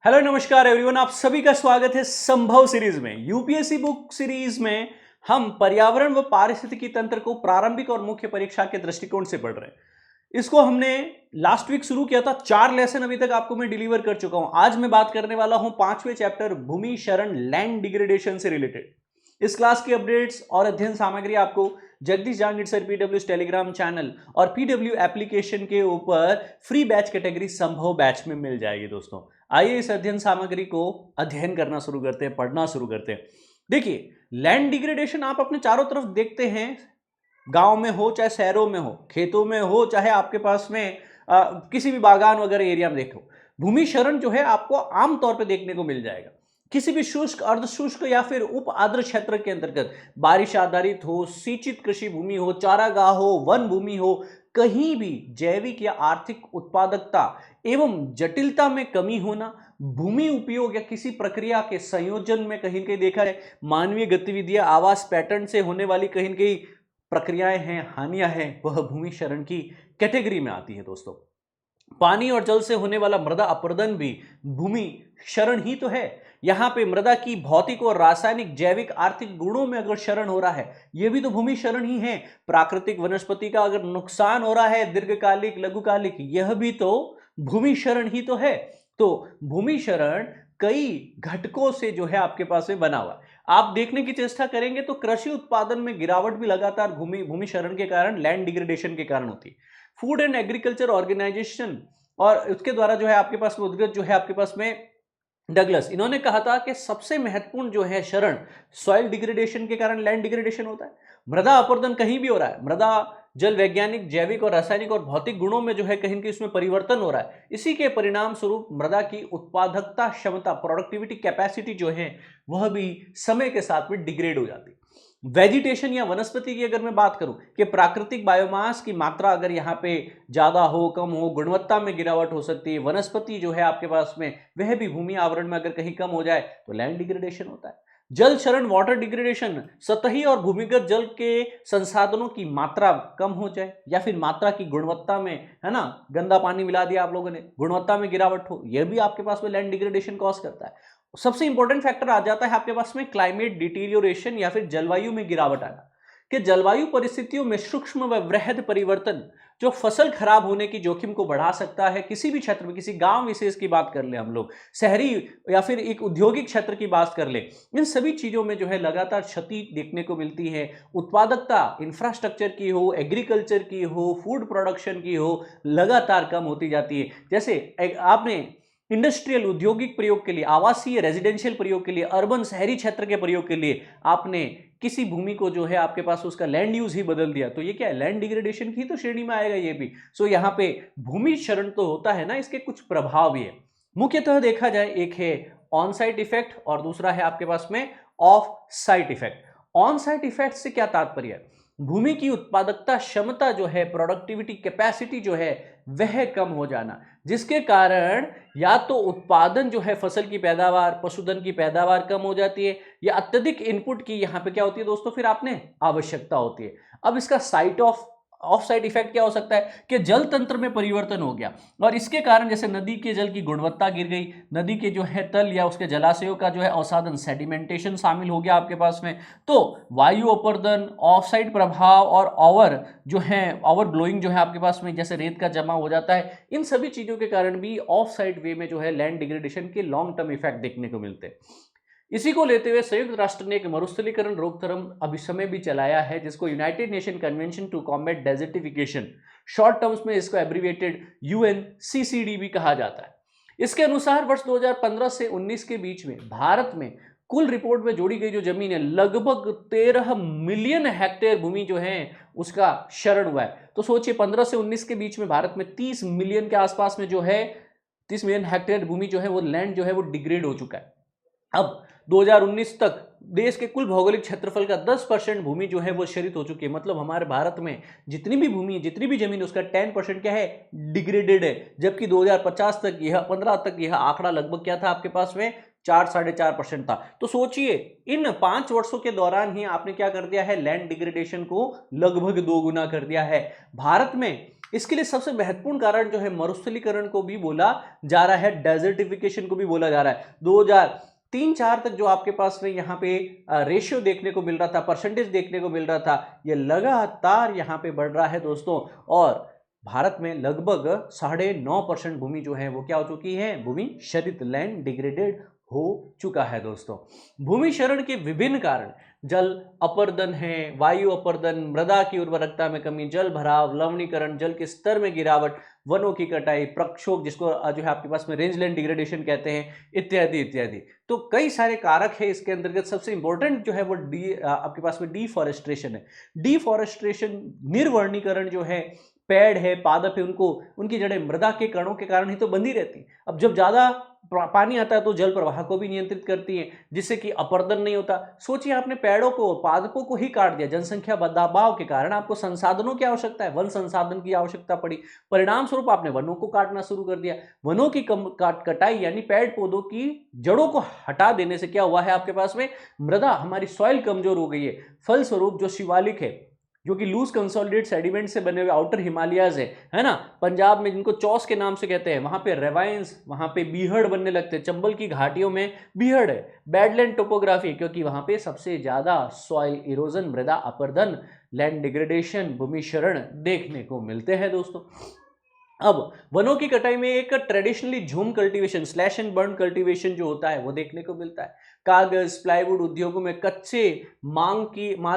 Hello नमस्कार everyone, आप सभी का स्वागत है संभव सीरीज में। यूपीएससी बुक सीरीज में हम पर्यावरण व पारिस्थितिकी तंत्र को प्रारंभिक और मुख्य परीक्षा के दृष्टिकोण से पढ़ रहे हैं। इसको हमने लास्ट वीक शुरू किया था। 4 लेसन अभी तक आपको मैं डिलीवर कर चुका हूं। आज मैं बात करने वाला हूं 5वें चैप्टर भूमि क्षरण लैंड डिग्रेडेशन से रिलेटेड। इस क्लास की अपडेट्स और अध्ययन सामग्री आपको Jagdish Jangir sir PW Telegram channel और पीडब्ल्यू एप्लीकेशन के ऊपर free batch category Sambhav batch में मिल जाएगी। दोस्तों आइए इस अध्ययन सामग्री को अध्ययन करना शुरू करते हैं, पढ़ना शुरू करते हैं। देखिए, लैंड डिग्रेडेशन आप अपने चारों तरफ देखते हैं, गांव में हो चाहे शहरों में हो, खेतों में हो चाहे आपके पास में किसी भी बागान वगैरह एरिया में देखो, भूमि क्षरण जो है आपको आमतौर पर देखने को मिल जाएगा। किसी भी शुष्क, अर्धशुष्क या फिर उप आर्द्र क्षेत्र के अंतर्गत बारिश आधारित हो, सिंचित कृषि भूमि हो, चारागाह हो, वन भूमि हो, कहीं भी जैविक या आर्थिक उत्पादकता एवं जटिलता में कमी होना, भूमि उपयोग या किसी प्रक्रिया के संयोजन में कहीं कहीं देखा है, मानवीय गतिविधियां, आवास पैटर्न से होने वाली कहीं कहीं प्रक्रियाएं हैं, हानियां हैं, वह भूमि क्षरण की कैटेगरी में आती है। दोस्तों, पानी और जल से होने वाला मृदा अपरदन भी भूमि क्षरण ही तो है। यहां पे मृदा की भौतिक और रासायनिक, जैविक, आर्थिक गुणों में अगर क्षरण हो रहा है, यह भी तो भूमि क्षरण ही है। प्राकृतिक वनस्पति का अगर नुकसान हो रहा है, दीर्घकालिक, लघुकालिक, यह भी तो भूमि क्षरण ही तो है। तो भूमि क्षरण कई घटकों से जो है आपके पास में बना हुआ है। आप देखने की चेष्टा करेंगे तो कृषि उत्पादन में गिरावट भी लगातार भूमि क्षरण के कारण, लैंड डिग्रेडेशन के कारण होती है। फूड एंड एग्रीकल्चर ऑर्गेनाइजेशन और उसके द्वारा जो है आपके पास में उद्गत जो है आपके पास में डगलस, इन्होंने कहा था कि सबसे महत्वपूर्ण जो है क्षरण सॉइल डिग्रेडेशन के कारण लैंड डिग्रेडेशन होता है। मृदा अपरदन कहीं भी हो रहा है, मृदा जल वैज्ञानिक, जैविक और रासायनिक और भौतिक गुणों में जो है कहीं कहीं इसमें परिवर्तन हो रहा है। इसी के परिणाम स्वरूप मृदा की उत्पादकता क्षमता, प्रोडक्टिविटी कैपेसिटी जो है वह भी समय के साथ में डिग्रेड हो जाती है। वेजिटेशन या वनस्पति की अगर मैं बात करूं कि प्राकृतिक बायोमास की मात्रा अगर यहां पे ज्यादा हो, कम हो, गुणवत्ता में गिरावट हो सकती है। वनस्पति जो है आपके पास में वह भी भूमि आवरण में अगर कहीं कम हो जाए तो लैंड डिग्रेडेशन होता है। जल क्षरण, वाटर डिग्रेडेशन, सतही और भूमिगत जल के संसाधनों की मात्रा कम हो जाए या फिर मात्रा की गुणवत्ता में, है ना, गंदा पानी मिला दिया आप लोगों ने, गुणवत्ता में गिरावट हो, यह भी आपके पास में लैंड डिग्रेडेशन कॉज करता है। सबसे इंपॉर्टेंट फैक्टर आ जाता है आपके पास में क्लाइमेट डिटीरियोरेशन या फिर जलवायु में गिरावट आना। कि जलवायु परिस्थितियों में सूक्ष्म व वृहद परिवर्तन जो फसल खराब होने की जोखिम को बढ़ा सकता है। किसी भी क्षेत्र में, किसी गांव विशेष की बात कर ले हम लोग, शहरी या फिर एक औद्योगिक क्षेत्र की बात कर ले, इन सभी चीजों में जो है लगातार क्षति देखने को मिलती है। उत्पादकता इंफ्रास्ट्रक्चर की हो, एग्रीकल्चर की हो, फूड प्रोडक्शन की हो, लगातार कम होती जाती है। जैसे आपने इंडस्ट्रियल, औद्योगिक प्रयोग के लिए, आवासीय रेजिडेंशियल प्रयोग के लिए, अर्बन शहरी क्षेत्र के प्रयोग के लिए आपने किसी भूमि को जो है आपके पास उसका लैंड यूज ही बदल दिया, तो ये क्या है, लैंड डिग्रेडेशन की तो श्रेणी में आएगा ये भी। सो यहां पे भूमि क्षरण तो होता है ना, इसके कुछ प्रभाव भी है। मुख्यतः देखा जाए, एक है ऑन साइट इफेक्ट और दूसरा है आपके पास में of site effect. On site effect से क्या तात्पर्य है? भूमि की उत्पादकता क्षमता जो है, प्रोडक्टिविटी कैपेसिटी जो है वह कम हो जाना, जिसके कारण या तो उत्पादन जो है, फसल की पैदावार, पशुधन की पैदावार कम हो जाती है, या अत्यधिक इनपुट की यहां पे क्या होती है दोस्तों, फिर आपने आवश्यकता होती है। अब इसका साइट ऑफ साइड इफेक्ट क्या हो सकता है कि जल तंत्र में परिवर्तन हो गया और इसके कारण जैसे नदी के जल की गुणवत्ता गिर गई, नदी के जो है तल या उसके जलाशयों का जो है अवसादन, सेडिमेंटेशन शामिल हो गया आपके पास में। तो वायु अपरदन, ऑफ साइड प्रभाव और ओवर ब्लोइंग जो है आपके पास में, जैसे रेत का जमा हो जाता है, इन सभी चीजों के कारण भी ऑफ साइड वे में जो है लैंड डिग्रेडेशन के लॉन्ग टर्म इफेक्ट देखने को मिलते हैं। इसी को लेते हुए संयुक्त राष्ट्र ने एक मरुस्थलीकरण रोकथाम अभिसमय भी चलाया है, जिसको united nation convention to combat desertification, short terms में इसको एब्रीविएटेड यूएनसीसीडी भी कहा जाता है। इसके अनुसार वर्ष 2015 से 19 के बीच में भारत में कुल रिपोर्ट में जोड़ी गई जो जमीन है, लगभग 13 मिलियन हेक्टेयर भूमि जो है उसका क्षरण हुआ है। तो सोचिए 15 से 19 के बीच में भारत में 30 मिलियन के आसपास में जो है 30 मिलियन हेक्टेयर भूमि जो है वो लैंड जो है वो डिग्रेड हो चुका है। अब 2019 तक देश के कुल भौगोलिक क्षेत्रफल का 10% भूमि जो है वो क्षरित हो चुकी है। मतलब हमारे भारत में जितनी भी भूमि है, जितनी भी जमीन, उसका 10% क्या है, डिग्रेडेड है। जबकि 2050 तक यह 15 तक यह आंकड़ा लगभग क्या था आपके पास में, 4-4.5% था। तो सोचिए इन 5 वर्षों के दौरान ही आपने क्या कर दिया है, लैंड डिग्रेडेशन को लगभग 2 गुना कर दिया है भारत में। इसके लिए सबसे महत्वपूर्ण कारण जो है मरुस्थलीकरण को भी बोला जा रहा है, डेजर्टिफिकेशन को भी बोला जा रहा है। 2003-4 तक जो आपके पास में यहाँ पे रेशियो देखने को मिल रहा था, परसेंटेज देखने को मिल रहा था, ये लगातार यहाँ पे बढ़ रहा है दोस्तों। और भारत में लगभग 9.5% भूमि जो है वो क्या हो चुकी है, भूमि क्षरित, लैंड डिग्रेडेड हो चुका है दोस्तों। भूमि क्षरण के विभिन्न कारण जल अपर्दन है, वायु अपर्दन, मृदा की उर्वरकता में कमी, जल भराव, लवणीकरण, जल के स्तर में गिरावट, वनों की कटाई, प्रक्षोभ जिसको जो है आपके पास में रेंजलैंड डिग्रेडेशन कहते हैं, इत्यादि इत्यादि। तो कई सारे कारक है इसके अंतर्गत। सबसे इंपॉर्टेंट जो है वो आपके पास में डिफॉरेस्ट्रेशन है। डिफॉरेस्ट्रेशन, निर्वनीकरण जो है, पेड़ है, पादप है, उनको उनकी जड़ें मृदा के कणों के कारण ही तो बंधी रहती। अब जब ज्यादा पानी आता है तो जल प्रवाह को भी नियंत्रित करती है, जिससे कि अपर्दन नहीं होता। सोचिए आपने पेड़ों को, पादपों को ही काट दिया, जनसंख्या दबाव के कारण आपको संसाधनों की आवश्यकता है, वन संसाधन की आवश्यकता पड़ी, परिणाम स्वरूप आपने वनों को काटना शुरू कर दिया। वनों की कटाई यानी पेड़ पौधों की जड़ों को हटा देने से क्या हुआ है आपके पास में, मृदा, हमारी सॉइल कमजोर हो गई है। फलस्वरूप जो शिवालिक है, जो कि लूज कंसोलिडेट सेडिमेंट से बने हुए आउटर हिमालयाज है ना, पंजाब में जिनको चौस के नाम से कहते हैं, वहां पे रेवाइंस, वहां पे बीहड़ बनने लगते हैं। चंबल की घाटियों में बीहड़ है। बैडलैंड टोपोग्राफी, क्योंकि वहां पे सबसे ज्यादा सॉइल इरोजन, मृदा अपर्दन, लैंड डिग्रेडेशन, भूमि क्षरण देखने को मिलते हैं दोस्तों। अब वनों की कटाई में एक ट्रेडिशनली झूम cultivation, slash and burn cultivation जो होता है वो देखने को मिलता है। कागज, प्लाईवुड उद्योगों में कच्चे माल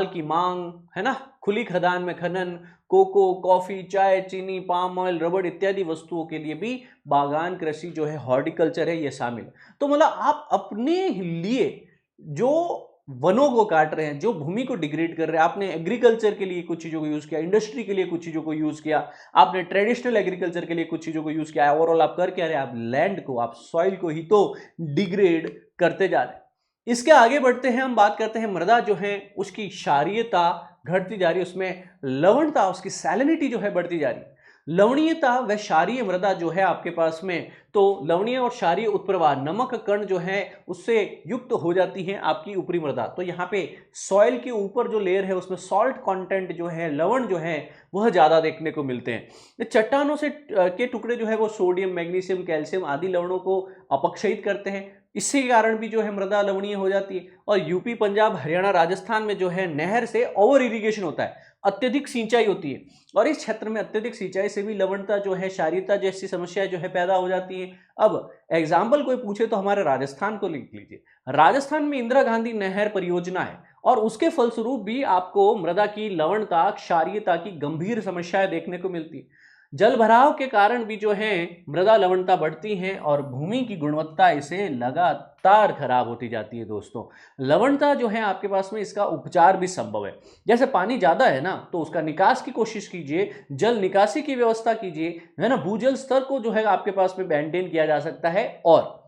की मांग है ना, खुली खदान में खनन, कोको, कॉफी, चाय, चीनी, पाम ऑयल, रबड़ इत्यादि वस्तुओं के लिए भी बागान कृषि जो है, हॉर्टिकल्चर है, ये शामिल। तो मतलब आप अपने लिए जो वनों को काट रहे हैं, जो भूमि को डिग्रेड कर रहे हैं, आपने एग्रीकल्चर के लिए कुछ चीजों को यूज किया, इंडस्ट्री के लिए कुछ चीजों को यूज किया, आपने ट्रेडिशनल एग्रीकल्चर के लिए कुछ चीजों को यूज किया, ओवरऑल आप कर क्या रहे हैं, आप लैंड को, आप सॉइल को ही तो डिग्रेड करते जा रहे हैं। इसके आगे बढ़ते हैं, हम बात करते हैं मृदा जो है उसकी क्षारीयता घटती जा रही है, उसमें लवणता, उसकी सैलिनिटी जो है बढ़ती जा रही है। लवणीयता व क्षारीय मृदा जो है आपके पास में, तो लवणीय और क्षारीय उत्प्रवाह, नमक कण जो है उससे युक्त हो जाती है आपकी ऊपरी मृदा। तो यहाँ पे सॉइल के ऊपर जो लेयर है उसमें सॉल्ट कंटेंट जो है, लवण जो है वह ज्यादा देखने को मिलते हैं। चट्टानों से के टुकड़े जो है वो सोडियम, मैग्नीशियम, कैल्शियम आदि लवणों को अपक्षयित करते हैं। इसके कारण भी जो है मृदा लवणीय हो जाती है। और यूपी, पंजाब, हरियाणा, राजस्थान में जो है नहर से ओवर इरिगेशन होता है, अत्यधिक सिंचाई होती है, और इस क्षेत्र में अत्यधिक सिंचाई से भी लवणता जो है, क्षारीयता जैसी समस्या जो है पैदा हो जाती है। अब एग्जाम्पल कोई पूछे तो हमारे राजस्थान को लिख लीजिए। राजस्थान में इंदिरा गांधी नहर परियोजना है, और उसके फलस्वरूप भी आपको मृदा की लवणता, क्षारीयता की गंभीर समस्याएं देखने को मिलती है। जल भराव के कारण भी जो है मृदा लवणता बढ़ती है और भूमि की गुणवत्ता इसे लगातार खराब होती जाती है दोस्तों। लवणता जो है आपके पास में, इसका उपचार भी संभव है। जैसे पानी ज्यादा है ना, तो उसका निकास की कोशिश कीजिए, जल निकासी की व्यवस्था कीजिए, है ना, भूजल स्तर को जो है आपके पास में मेंटेन किया जा सकता है। और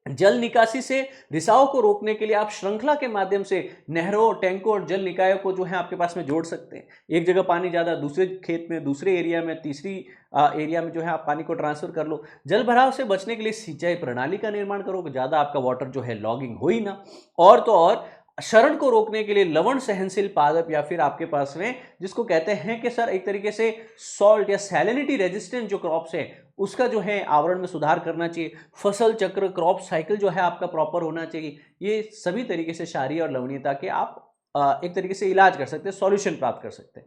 जल निकासी से रिसाव को रोकने के लिए आप श्रृंखला के माध्यम से नहरों, टैंकों और जल निकायों को जो है आपके पास में जोड़ सकते हैं। एक जगह पानी ज्यादा, दूसरे खेत में, दूसरे एरिया में, तीसरी एरिया में जो है आप पानी को ट्रांसफर कर लो। जल भराव से बचने के लिए सिंचाई प्रणाली का निर्माण करो, ज्यादा आपका वाटर जो है लॉगिंग हो ही ना। और तो और क्षरण को रोकने के लिए लवण सहनशील पादप, या फिर आपके पास में जिसको कहते हैं कि सर एक तरीके से सॉल्ट या सैलिनिटी रेजिस्टेंट जो क्रॉप्स है उसका जो है आवरण में सुधार करना चाहिए। फसल चक्र, क्रॉप साइकिल जो है आपका प्रॉपर होना चाहिए। ये सभी तरीके से क्षारीय और लवणीयता के आप एक तरीके से इलाज कर सकते हैं, सॉल्यूशन प्राप्त कर सकते हैं।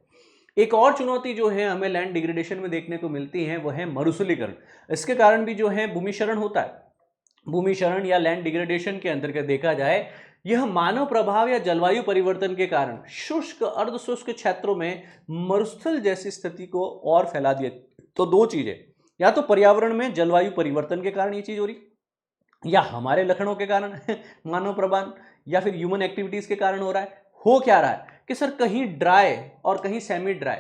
एक और चुनौती जो है हमें लैंड डिग्रेडेशन में देखने को मिलती है वो है मरुस्थलीकरण। इसके कारण भी जो है भूमि क्षरण होता है। भूमि क्षरण या लैंड डिग्रेडेशन के अंतर्गत देखा जाए, यह मानव प्रभाव या जलवायु परिवर्तन के कारण शुष्क, अर्ध शुष्क क्षेत्रों में मरुस्थल जैसी स्थिति को और फैला दिया। तो दो चीजें, या तो पर्यावरण में जलवायु परिवर्तन के कारण ये चीज हो रही, या हमारे लक्षणों के कारण मानव प्रभाव या फिर ह्यूमन एक्टिविटीज के कारण हो रहा है। हो क्या रहा है कि सर कहीं ड्राई और कहीं सेमी ड्राई,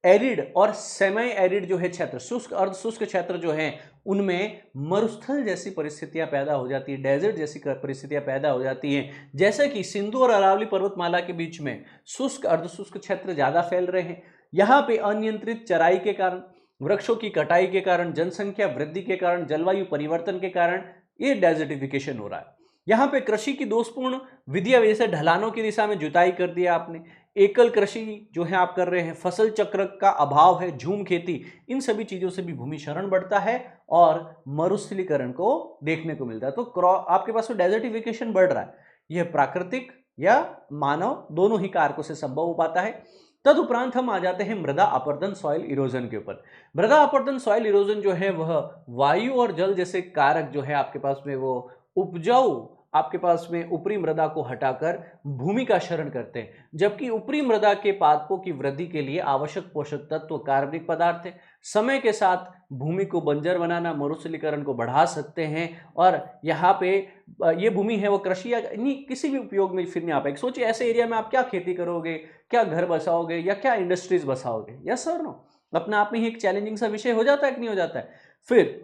एरिड और सेमी एरिड जो है क्षेत्र, शुष्क अर्ध शुष्क क्षेत्र जो है, उनमें मरुस्थल जैसी परिस्थितियां पैदा हो जाती है, डेजर्ट जैसी परिस्थितियां पैदा हो जाती हैं। जैसे कि सिंधु और अरावली पर्वतमाला के बीच में शुष्क अर्ध शुष्क क्षेत्र ज्यादा फैल रहे हैं। यहाँ पे अनियंत्रित चराई के कारण, वृक्षों की कटाई के कारण, जनसंख्या वृद्धि के कारण, जलवायु परिवर्तन के कारण ये डेजर्टिफिकेशन हो रहा है। यहाँ पे कृषि की दोषपूर्ण विधियां, जैसे ढलानों की दिशा में जुताई कर दिया आपने, एकल कृषि जो है आप कर रहे हैं, फसल चक्र का अभाव है, झूम खेती, इन सभी चीजों से भी भूमि क्षरण बढ़ता है और मरुस्थलीकरण को देखने को मिलता है। तो आपके पास में डेजर्टिफिकेशन बढ़ रहा है। यह प्राकृतिक या मानव दोनों ही कारकों से संभव हो पाता है। तदुपरांत हम आ जाते हैं मृदा अपरदन, सॉइल इरोजन के ऊपर। मृदा अपरदन, सॉइल इरोजन जो है वह वायु और जल जैसे कारक जो है आपके पास में वो उपजाऊ आपके पास में ऊपरी मृदा को हटाकर भूमि का क्षरण करते हैं, जबकि ऊपरी मृदा के पादपों की वृद्धि के लिए आवश्यक पोषक तत्व कार्बनिक पदार्थ है। समय के साथ भूमि को बंजर बनाना, मरुस्थलीकरण को बढ़ा सकते हैं और यहाँ पे ये भूमि है वो कृषि या किसी भी उपयोग में फिर नहीं आ पाएगी। सोचिए ऐसे एरिया में आप क्या खेती करोगे, क्या घर बसाओगे या क्या इंडस्ट्रीज बसाओगे? Yes sir no? अपने आप में ही एक चैलेंजिंग सा विषय हो जाता है कि नहीं हो जाता है? फिर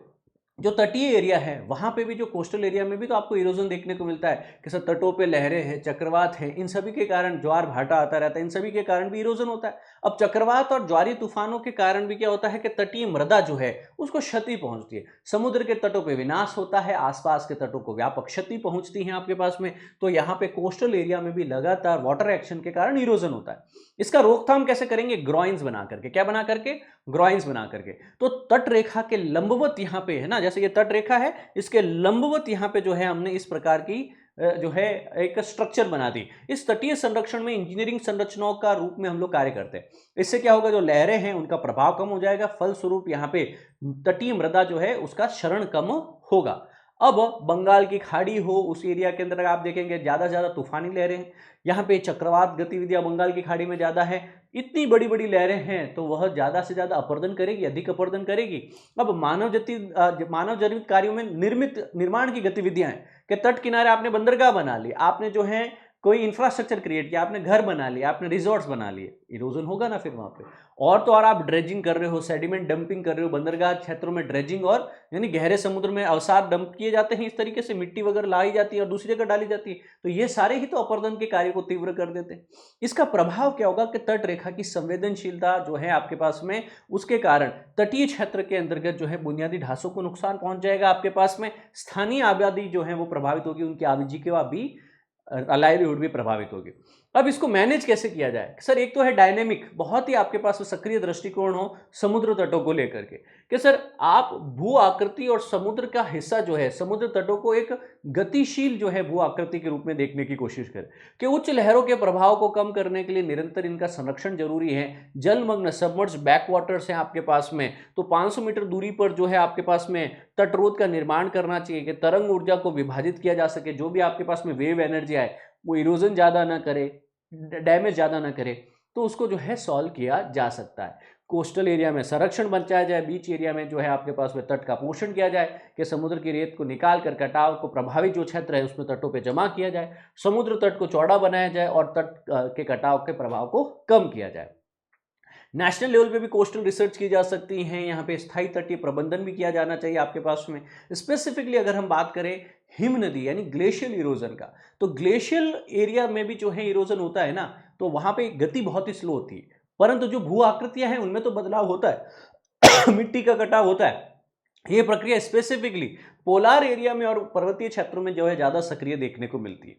जो तटीय एरिया है वहां पे भी, जो कोस्टल एरिया में भी तो आपको इरोजन देखने को मिलता है कि सर तटों पे लहरें हैं, चक्रवात हैं, इन सभी के कारण ज्वार भाटा आता रहता है, इन सभी के कारण भी इरोजन होता है। अब चक्रवात और ज्वारी तूफानों के कारण भी क्या होता है कि तटीय मृदा जो है उसको क्षति पहुंचती है, समुद्र के तटों पे विनाश होता है, आसपास के तटों को व्यापक क्षति पहुंचती है आपके पास में। तो यहाँ पे कोस्टल एरिया में भी लगातार वाटर एक्शन के कारण इरोजन होता है। इसका रोकथाम कैसे करेंगे? ग्रॉइंस बना करके। क्या बना करके? ग्रॉइंस बना करके। तो तट रेखा के लंबवत यहाँ पे है ना, जैसे ये तट रेखा है, इसके लंबवत यहाँ पे जो है हमने इस प्रकार की जो है एक स्ट्रक्चर बना दी। इस तटीय संरक्षण में इंजीनियरिंग संरचनाओं का रूप में हम लोग कार्य करते हैं। इससे क्या होगा, जो लहरें हैं उनका प्रभाव कम हो जाएगा, फलस्वरूप यहाँ पे तटीय मृदा जो है उसका क्षरण कम होगा। अब बंगाल की खाड़ी हो, उस एरिया के अंदर आप देखेंगे ज्यादा से ज्यादा तूफानी लहरें हैं। यहाँ पे चक्रवात गतिविधियां बंगाल की खाड़ी में ज्यादा है, इतनी बड़ी बड़ी लहरें हैं तो वह ज्यादा से ज्यादा अपरदन करेगी, अधिक अपरदन करेगी। अब मानव जनित कार्यों में निर्माण की गतिविधियां हैं कि तट किनारे आपने बंदरगाह बना ली, आपने जो है कोई इंफ्रास्ट्रक्चर क्रिएट किया, आपने घर बना लिया, आपने रिजॉर्ट्स बना लिए, इरोजन होगा ना फिर वहां पे। और तो और आप ड्रेजिंग कर रहे हो, सेडिमेंट डंपिंग कर रहे हो, बंदरगाह क्षेत्रों में ड्रेजिंग और यानी गहरे समुद्र में अवसाद डंप किए जाते हैं, इस तरीके से मिट्टी वगैरह लाई जाती है और दूसरी जगह डाली जाती है। तो ये सारे ही तो अपरदन के कार्य को तीव्र कर देते हैं। इसका प्रभाव क्या होगा कि तट रेखा की संवेदनशीलता जो है आपके पास में, उसके कारण तटीय क्षेत्र के अंतर्गत जो है बुनियादी ढांचों को नुकसान पहुंच जाएगा आपके पास में। स्थानीय आबादी जो है वो प्रभावित होगी, उनकी आजीविका भी, लाइवलीहुड भी प्रभावित होगी। अब इसको मैनेज कैसे किया जाए? सर एक तो है डायनेमिक, बहुत ही आपके पास सक्रिय दृष्टिकोण हो समुद्र तटों को लेकर के कि सर आप भू आकृति और समुद्र का हिस्सा जो है, समुद्र तटों को एक गतिशील जो है भू आकृति के रूप में देखने की कोशिश करें कि उच्च लहरों के प्रभाव को कम करने के लिए निरंतर इनका संरक्षण जरूरी है। जलमग्न सबमर्ज बैक वाटर्स हैं आपके पास में, तो 500 मीटर दूरी पर जो है आपके पास में तटरोध का निर्माण करना चाहिए कि तरंग ऊर्जा को विभाजित किया जा सके, जो भी आपके पास में वेव एनर्जी आए वो इरोजन ज्यादा ना करे, डैमेज ज्यादा ना करे, तो उसको जो है सॉल्व किया जा सकता है। कोस्टल एरिया में संरक्षण बचाया जाए, बीच एरिया में जो है आपके पास में तट का पोषण किया जाए कि समुद्र की रेत को निकाल कर कटाव को प्रभावित जो क्षेत्र है उसमें तटों पे जमा किया जाए, समुद्र तट को चौड़ा बनाया जाए और तट के कटाव के प्रभाव को कम किया जाए। नेशनल लेवल पे भी कोस्टल रिसर्च की जा सकती है, यहाँ पे स्थायी तटीय प्रबंधन भी किया जाना चाहिए आपके पास में। स्पेसिफिकली अगर हम बात करें हिम नदी यानी ग्लेशियल इरोजन का, तो ग्लेशियल एरिया में भी जो है इरोजन होता है ना, तो वहां पे गति बहुत ही स्लो होती है, परंतु जो भू आकृतियां हैं उनमें तो बदलाव होता है मिट्टी का कटाव होता है। ये प्रक्रिया स्पेसिफिकली पोलार एरिया में और पर्वतीय क्षेत्रों में जो है ज्यादा सक्रिय देखने को मिलती है।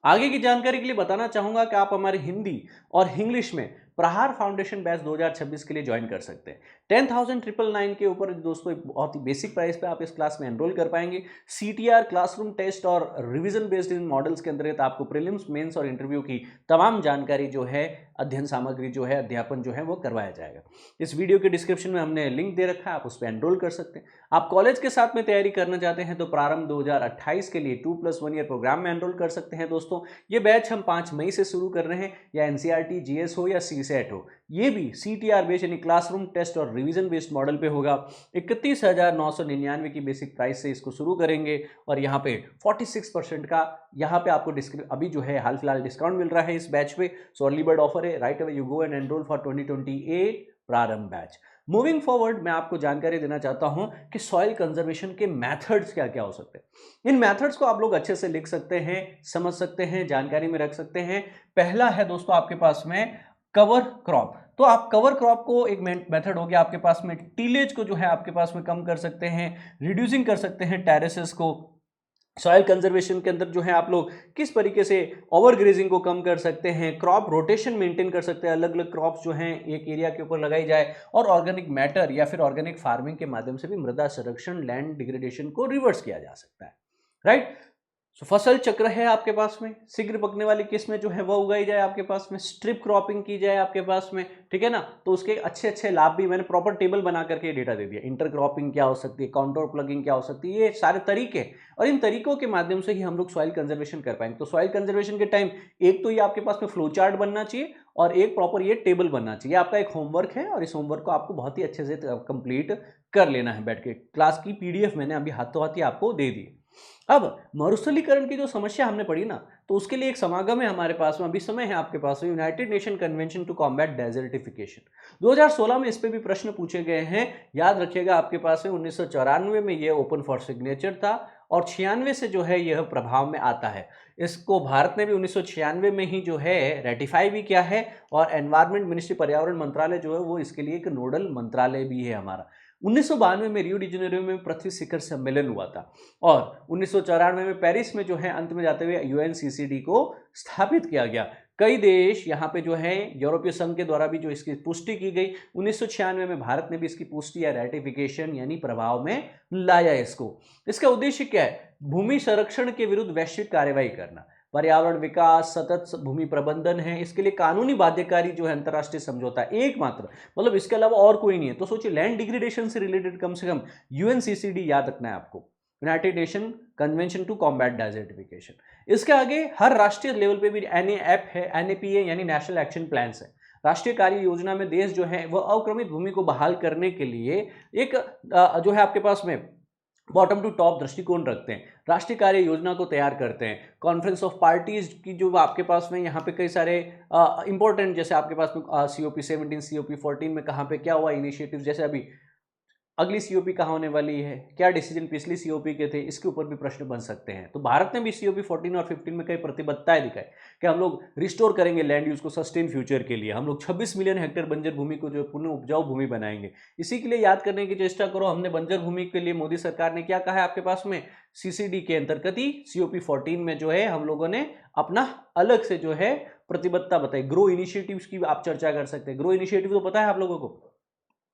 आगे की जानकारी के लिए बताना चाहूंगा कि आप हमारे हिंदी और इंग्लिश में प्रहार फाउंडेशन बैच 2026 के लिए ज्वाइन कर सकते हैं। 10,999 के ऊपर दोस्तों बहुत ही बेसिक प्राइस पे आप इस क्लास में एनरोल कर पाएंगे। CTR क्लासरूम टेस्ट और रिवीजन बेस्ड इन मॉडल्स के अंतर्गत आपको प्रीलिम्स, मेंस और इंटरव्यू की तमाम जानकारी जो है, अध्ययन सामग्री जो है, अध्यापन जो है वो करवाया जाएगा। इस वीडियो के डिस्क्रिप्शन में हमने लिंक दे रखा है, आप उस पर एनरोल कर सकते हैं। आप कॉलेज के साथ में तैयारी करना चाहते हैं तो प्रारंभ 2028 के लिए 2+1 ईयर प्रोग्राम में एनरोल कर सकते हैं। दोस्तों ये बैच हम 5 मई से शुरू कर रहे हैं, या NCERT GS हो या CSET हो, ये भी CTR बेस्ड यानी क्लासरूम टेस्ट और रिवीजन बेस्ड मॉडल पे होगा। 31,999 की बेसिक प्राइस से इसको शुरू करेंगे और यहाँ पे 46% का यहाँ पे आपको अभी जो है हाल फिलहाल डिस्काउंट मिल रहा है इस बैच पे। सो अर्ली बर्ड ऑफर है, right away you go and enrol for 2028 प्रारंभ बैच। मूविंग फॉरवर्ड मैं आपको जानकारी देना चाहता हूं कि सॉइल कंजर्वेशन के मेथड्स क्या क्या हो सकते हैं। इन मेथड्स को आप लोग अच्छे से लिख सकते हैं, समझ सकते हैं, जानकारी में रख सकते हैं। पहला है दोस्तों आपके पास में कवर क्रॉप। तो आप कवर क्रॉप को एक मेथड हो गया आपके पास में, टीलेज को जो है आपके पास में कम कर सकते हैं, रिड्यूसिंग कर सकते हैं टेरेसेस को। सॉइल कंजर्वेशन के अंदर जो है आप लोग किस तरीके से ओवरग्रेजिंग को कम कर सकते हैं, क्रॉप रोटेशन मेंटेन कर सकते हैं, अलग अलग क्रॉप्स जो हैं एक एरिया के ऊपर लगाई जाए, और ऑर्गेनिक मैटर या फिर ऑर्गेनिक फार्मिंग के माध्यम से भी मृदा संरक्षण, लैंड डिग्रेडेशन को रिवर्स किया जा सकता है, राइट। फसल चक्र है आपके पास में, शीघ्र पकने वाली किस्में जो है वो उगाई जाए आपके पास में, स्ट्रिप क्रॉपिंग की जाए आपके पास में, ठीक है ना। तो उसके अच्छे अच्छे लाभ भी मैंने प्रॉपर टेबल बना करके डेटा दे दिया। इंटर क्रॉपिंग क्या हो सकती है, काउंटर प्लगिंग क्या हो सकती है, ये सारे तरीके, और इन तरीकों के माध्यम से ही हम लोग सॉइल कंजर्वेशन कर पाएंगे। तो सॉइल कंजर्वेशन के टाइम एक तो ये आपके पास में फ्लो चार्ट बनना चाहिए और एक प्रॉपर ये टेबल बनना चाहिए। आपका एक होमवर्क है और इस होमवर्क को आपको बहुत ही अच्छे से कंप्लीट कर लेना है बैठ के। क्लास की पीडीएफ मैंने अभी हाथों हाथ ही आपको दे दी। अब मरुस्थलीकरण की जो समस्या हमने पढ़ी ना, तो उसके लिए एक समागम है हमारे पास में, अभी समय है आपके पास में, united nation convention to combat desertification. 2016 में इस पे भी प्रश्न पूछे गए हैं, याद रखिएगा आपके पास में 1994 में ये ओपन फॉर सिग्नेचर था और 96 से जो है यह प्रभाव में आता है। इसको भारत ने भी 1996 में ही जो है रेटिफाई भी किया है, और एनवायरमेंट मिनिस्ट्री, पर्यावरण मंत्रालय जो है वो इसके लिए एक नोडल मंत्रालय भी है हमारा। 1992 में रियो डी जेनेरो में पृथ्वी शिखर सम्मेलन हुआ था, और 1994 में पेरिस में जो है अंत में जाते हुए यूएनसीसीडी को स्थापित किया गया। कई देश यहाँ पे जो है यूरोपीय संघ के द्वारा भी जो इसकी पुष्टि की गई। 1996 में भारत ने भी इसकी पुष्टि या रेटिफिकेशन यानी प्रभाव में लाया इसको। इसका उद्देश्य क्या है? भूमि संरक्षण के विरुद्ध वैश्विक कार्यवाही करना, पर्यावरण विकास, सतत भूमि प्रबंधन है, इसके लिए कानूनी बाध्यकारी जो है अंतर्राष्ट्रीय समझौता एकमात्र, मतलब इसके अलावा और कोई नहीं है। तो सोचिए, लैंड डिग्रेडेशन से रिलेटेड कम से कम यूएनसीसीडी याद रखना है आपको, united nation convention to combat desertification. इसके आगे हर राष्ट्रीय लेवल पे भी एनएएफ है, एनएपीए यानी नेशनल एक्शन प्लान्स है। राष्ट्रीय कार्य योजना में देश जो है वह अवक्रमित भूमि को बहाल करने के लिए एक जो है आपके पास में बॉटम टू टॉप दृष्टिकोण रखते हैं, राष्ट्रीय कार्य योजना को तैयार करते हैं। कॉन्फ्रेंस ऑफ पार्टीज की जो आपके पास में यहाँ पे कई सारे इंपॉर्टेंट, जैसे आपके पास में COP 17, COP 14 में कहाँ पे क्या हुआ इनिशिएटिव, जैसे अभी अगली COP कहाँ होने वाली है, क्या डिसीजन पिछली COP के थे, इसके ऊपर भी प्रश्न बन सकते हैं। तो भारत ने भी COP 14 और 15 में कई प्रतिबद्धताएं दिखाई कि हम लोग रिस्टोर करेंगे लैंड यूज को सस्टेन फ्यूचर के लिए। हम लोग 26 मिलियन हेक्टेयर बंजर भूमि को जो पुनः उपजाऊ भूमि बनाएंगे। इसी के लिए याद करने की चेष्टा करो, हमने बंजर भूमि के लिए मोदी सरकार ने क्या कहा है आपके पास में, CCD के अंतर्गत ही COP 14 में जो है हम लोगों ने अपना अलग से जो है प्रतिबद्धता बताई। ग्रो इनिशिएटिव्स की आप चर्चा कर सकते हैं। ग्रो इनिशिएटिव तो पता है आप लोगों को,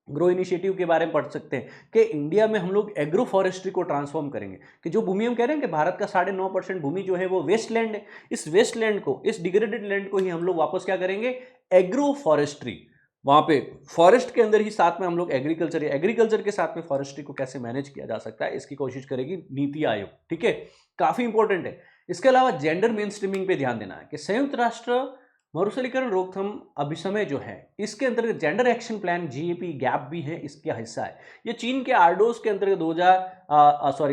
ग्रो इनिशिएटिव के बारे में पढ़ सकते हैं कि इंडिया में हम लोग एग्रो फॉरेस्ट्री को ट्रांसफॉर्म करेंगे, कि जो भूमि हम कह रहे हैं कि भारत का 9.5% भूमि जो है वो वेस्ट लैंड है, इस वेस्ट लैंड को, इस डिग्रेडेड लैंड को ही हम लोग वापस क्या करेंगे, एग्रो फॉरेस्ट्री, वहां पे फॉरेस्ट के अंदर ही साथ में हम लोग एग्रीकल्चर, एग्रीकल्चर के साथ में फॉरेस्ट्री को कैसे मैनेज किया जा सकता है, इसकी कोशिश करेगी नीति आयोग। ठीक है, काफी इंपॉर्टेंट है। इसके अलावा जेंडर मेन स्ट्रीमिंग पे ध्यान देना है कि संयुक्त राष्ट्र मरुस्थलीकरण रोकथाम अभिसमय जो है इसके अंतर्गत gender action plan GAP gap भी है, इसका हिस्सा है। ये चीन के आर्डोस के अंतर्गत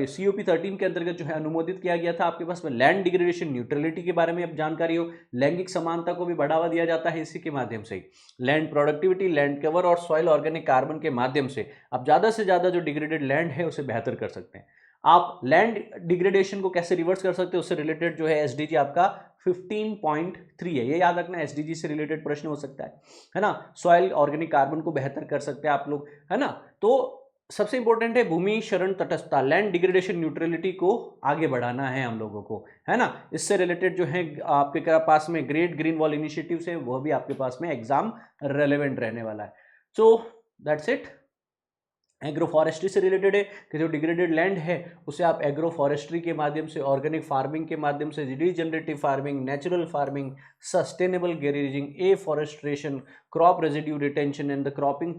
COP 13 के अंतर्गत जो है अनुमोदित किया गया था। आपके पास में लैंड डिग्रेडेशन न्यूट्रलिटी के बारे में अब जानकारी हो, लैंगिक समानता को भी बढ़ावा दिया जाता है इसी के माध्यम से। लैंड प्रोडक्टिविटी, लैंड कवर और सॉइल ऑर्गेनिक कार्बन के माध्यम से आप ज्यादा से ज्यादा जो डिग्रेडेड लैंड है उसे बेहतर कर सकते हैं। आप लैंड डिग्रेडेशन को कैसे रिवर्स कर सकते हैं उससे रिलेटेड जो है SDG आपका 15.3 है, ये याद रखना। SDG से रिलेटेड प्रश्न हो सकता है ना। सॉइल ऑर्गेनिक कार्बन को बेहतर कर सकते हैं आप लोग, है ना। तो सबसे इंपॉर्टेंट है भूमि शरण तटस्थता, लैंड डिग्रेडेशन न्यूट्रलिटी को आगे बढ़ाना है हम लोगों को, है ना। इससे रिलेटेड जो है आपके पास में ग्रेट ग्रीन वॉल इनिशिएटिव है, वो भी आपके पास में एग्जाम रेलेवेंट रहने वाला है। So that's it. Agro forestry से रिलेटेड है कि जो डिग्रेडेड लैंड है उसे आप एग्रो फॉरेस्ट्री के माध्यम से, ऑर्गेनिक फार्मिंग के माध्यम से, regenerative farming, natural farming, sustainable grazing, afforestation, crop residue retention and the cropping,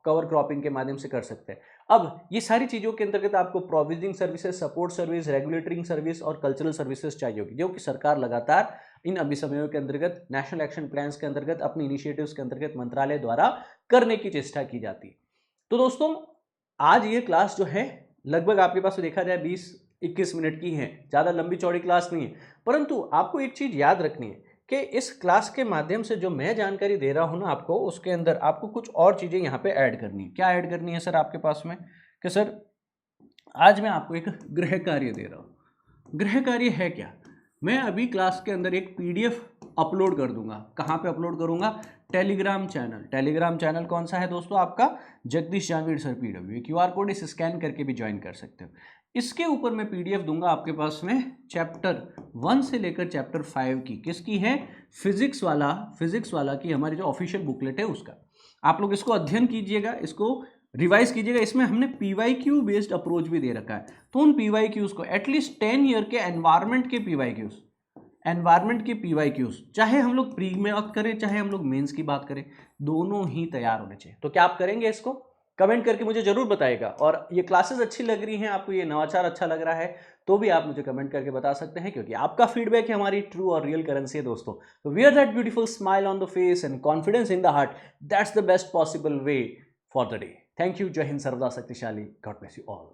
cover cropping के माध्यम से कर सकते हैं। अब ये सारी चीज़ों के अंतर्गत आपको provisioning services, support service, regulating service और कल्चरल सर्विसेज चाहिए होगी, जो कि सरकार लगातार इन अभिसमयों के अंतर्गत, नेशनल एक्शन प्लान्स के अंतर्गत, अपनी इनिशिएटिव्स के अंतर्गत मंत्रालय द्वारा करने की चेष्टा की जाती है। तो दोस्तों आज ये क्लास जो है लगभग आपके पास देखा जाए 20-21 मिनट की है, ज़्यादा लंबी चौड़ी क्लास नहीं है। परंतु आपको एक चीज़ याद रखनी है कि इस क्लास के माध्यम से जो मैं जानकारी दे रहा हूँ ना आपको, उसके अंदर आपको कुछ और चीज़ें यहाँ पे ऐड करनी है। क्या ऐड करनी है सर आपके पास में, कि सर आज मैं आपको एक गृह कार्य दे रहा हूँ। गृह कार्य है क्या, मैं अभी क्लास के अंदर एक पीडीएफ अपलोड कर दूंगा। कहाँ पे अपलोड करूंगा, टेलीग्राम चैनल। टेलीग्राम चैनल कौन सा है दोस्तों, आपका Jagdish Jangid sir PW. QR code इस स्कैन करके भी ज्वाइन कर सकते हो। इसके ऊपर मैं पीडीएफ दूंगा आपके पास में चैप्टर 1 से लेकर चैप्टर 5 की। किसकी है, फिजिक्स वाला की हमारी जो ऑफिशियल बुकलेट है उसका। आप लोग इसको अध्ययन कीजिएगा, इसको रिवाइज कीजिएगा। इसमें हमने पीवाईक्यू बेस्ड अप्रोच भी दे रखा है, तो उन पीवाईक्यूज को एटलीस्ट 10 ईयर के एनवायरमेंट के पीवाईक्यूज, चाहे हम लोग प्री में बात करें चाहे हम लोग मेंस की बात करें, दोनों ही तैयार होने चाहिए। तो क्या आप करेंगे इसको, कमेंट करके मुझे जरूर बताइएगा। और ये क्लासेस अच्छी लग रही हैं आपको, ये नवाचार अच्छा लग रहा है, तो भी आप मुझे कमेंट करके बता सकते हैं, क्योंकि आपका फीडबैक ही हमारी ट्रू और रियल करेंसी है दोस्तों। तो wear that beautiful smile on the face and confidence in the heart, that's the best possible way for the day. Thank you. जय हिंद, सर्वदा शक्तिशाली। God bless you all.